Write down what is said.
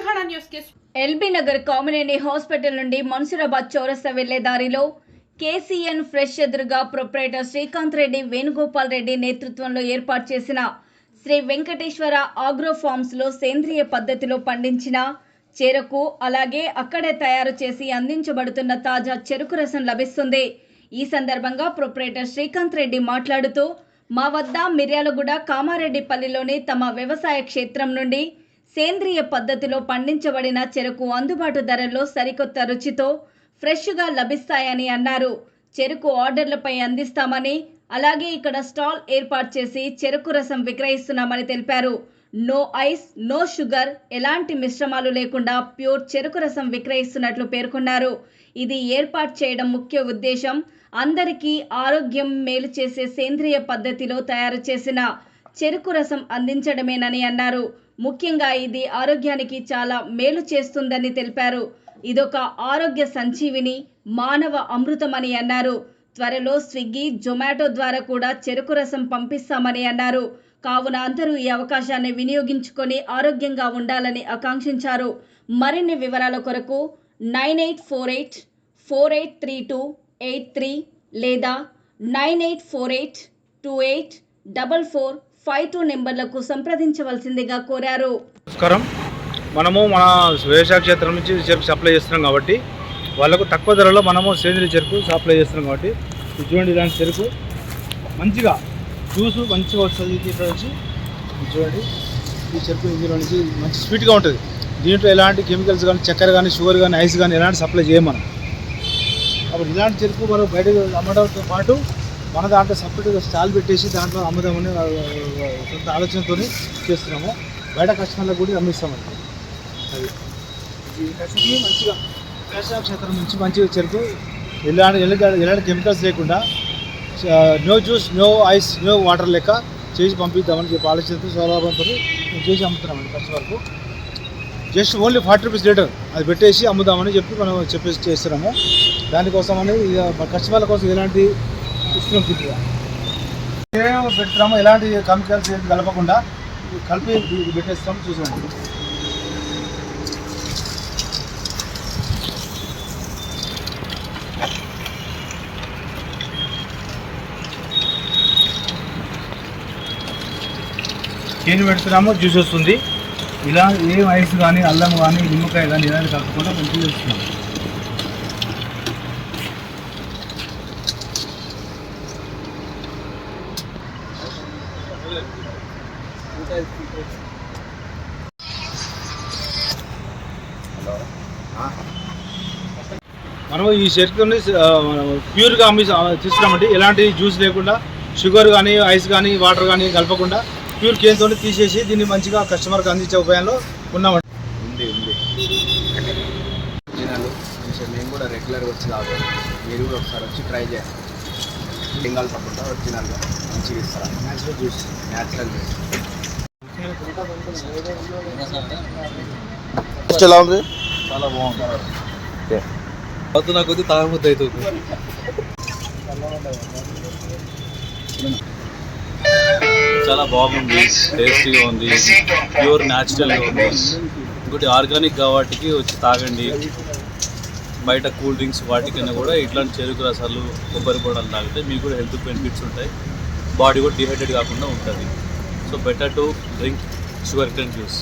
Telangana news కి LB Nagar Kamineni hospital నుండి మన్సూరాబాద్ చౌరస్తా వెళ్లే దారిలో కేసీఎన్ ఫ్రెష్ ఎదురుగా ప్రొప్రైటర్ శ్రీకాంత్ రెడ్డి వేణుగోపాల్ రెడ్డి నేతృత్వంలో ఏర్పాటు చేసిన శ్రీ వెంకటేశ్వర ఆగ్రో ఫార్మ్స్ లో సేంద్రియ పద్ధతిలో పండించిన చెరకు అలాగే అక్కడే తయారు చేసి అందించబడుతున్న తాజా చెరుకు రసం లభిస్తుంది. ఈ సందర్భంగా ప్రొప్రైటర్ శ్రీకాంత్ రెడ్డి మాట్లాడుతూ మా వద్ద మిర్యాలగూడ కామారెడ్డిపల్లిలోని తమ వ్యవసాయ క్షేత్రం నుండి సేంద్రియ పద్ధతిలో పండించబడిన చెరకు అందుబాటు ధరల్లో సరికొత్త రుచితో ఫ్రెష్గా లభిస్తాయని అన్నారు. చెరకు ఆర్డర్లపై అందిస్తామని అలాగే ఇక్కడ స్టాల్ ఏర్పాటు చేసి చెరకు రసం విక్రయిస్తున్నామని తెలిపారు. నో ఐస్, నో షుగర్, ఎలాంటి మిశ్రమాలు లేకుండా ప్యూర్ చెరకు రసం విక్రయిస్తున్నట్లు పేర్కొన్నారు. ఇది ఏర్పాటు చేయడం ముఖ్య ఉద్దేశం అందరికీ ఆరోగ్యం మేలు చేసే సేంద్రియ పద్ధతిలో తయారు చేసిన చెరకు రసం అందించడమేనని అన్నారు. ముఖ్యంగా ఇది ఆరోగ్యానికి చాలా మేలు చేస్తుందని తెలిపారు. ఇదొక ఆరోగ్య సంజీవిని, మానవ అమృతమని అన్నారు. త్వరలో స్విగ్గీ, జొమాటో ద్వారా కూడా చెరకు రసం పంపిస్తామని అన్నారు. కావున అందరూ ఈ అవకాశాన్ని వినియోగించుకొని ఆరోగ్యంగా ఉండాలని ఆకాంక్షించారు. మరిన్ని వివరాల కొరకు 9848483283 లేదా 9848284452 నెంబర్లకు సంప్రదించవలసిందిగా కోరారు. నమస్కారం. మనము మన వ్యవసాయ క్షేత్రం నుంచి చెరుకు సప్లై చేస్తున్నాం కాబట్టి వాళ్ళకు తక్కువ ధరలో మనము సేంద్రియ చెరుకు సప్లై చేస్తున్నాం కాబట్టి చూడండి, ఇలాంటి చెరుకు మంచిగా జ్యూసు మంచిగా వస్తుంది. దీంట్లో నుంచి చూడండి, ఈ చెరుకు ఇందులో నుంచి మంచి స్వీట్గా ఉంటుంది. దీంట్లో ఎలాంటి కెమికల్స్ కానీ, చక్కెర కానీ, షుగర్ కానీ, ఐస్ కానీ ఎలాంటి సప్లై చేయం మనం. కాబట్టి ఇలాంటి చెరుకు మనం బయట అమ్మడంతో పాటు మన దాంట్లో సపరేట్గా స్టాల్ పెట్టేసి దాంట్లో అమ్ముదామని కొంత ఆలోచనతో చేస్తున్నాము. బయట కస్టమర్లకు కూడా అమ్మిస్తామండి. అది ఈ మంచిగా వ్యవసాయ క్షేత్రం నుంచి మంచిగా చెరుకు ఎలాంటి కెమికల్స్ లేకుండా no juice, no ice, no water లెక్క చేసి పంపిద్దామని చెప్పి ఆలోచనతో స్వలాభంతో మేము చేసి అమ్ముతున్నామండి. కస్టమర్కు జస్ట్ ఓన్లీ 40 రూపీస్ లీటర్ అది పెట్టేసి అమ్ముదామని చెప్పి మనం చెప్పేసి చేస్తున్నాము. దానికోసమని కస్టమర్ల కోసం ఎలాంటి ఇస్తున్నాం తిట్టుగా ఏమేమి పెడుతున్నామో ఎలాంటి కెమికల్స్ కలపకుండా కలిపి పెట్టేస్తాము. చూసాము. తేనె పెడుతున్నాము, జ్యూస్ వస్తుంది. ఇలా ఏ ఐస్ కానీ, అల్లం కానీ, నిమ్మకాయ కానీ ఇలాంటి కలుపుకుండా మంచిగా చేస్తున్నాము. మనం ఈ చెరుకుని ప్యూర్గా తీసుకున్నామంటే ఎలాంటి జ్యూస్ లేకుండా, షుగర్ కానీ, ఐస్ కానీ, వాటర్ కానీ కలపకుండా ప్యూర్ కేన్తో తీసేసి దీన్ని మంచిగా కస్టమర్కి అందించే ఉపాయంలో ఉన్నామండి. ఉంది ఒరిజినల్ మంచిగా మేము కూడా రెగ్యులర్గా వచ్చి తాగుతాం. మీరు కూడా ఒకసారి వచ్చి ట్రై చేయండి. లింగాలు పక్కకుండా ఒరిజినల్గా మంచిగా ఇస్తారా. న్యాచురల్ జ్యూస్ ఎలా ఉంది? చాలా బాగుంది. పొద్దున కొద్ది తాగబుద్ధి అవుతుంది. చాలా బాగుంది, టేస్టీగా ఉంది, ప్యూర్ న్యాచురల్గా ఉంది. ఇంకోటి ఆర్గానిక్ కాబట్టి వచ్చి తాగండి. బయట కూల్ డ్రింక్స్ వాటికన్నా కూడా ఇట్లాంటి చెరుకు రసాలు, కొబ్బరి బొండాలు తాగితే మీకు కూడా హెల్త్ బెనిఫిట్స్ ఉంటాయి. బాడీ కూడా డిహైడ్రేట్ కాకుండా ఉంటుంది. So better to drink sugar cane juice.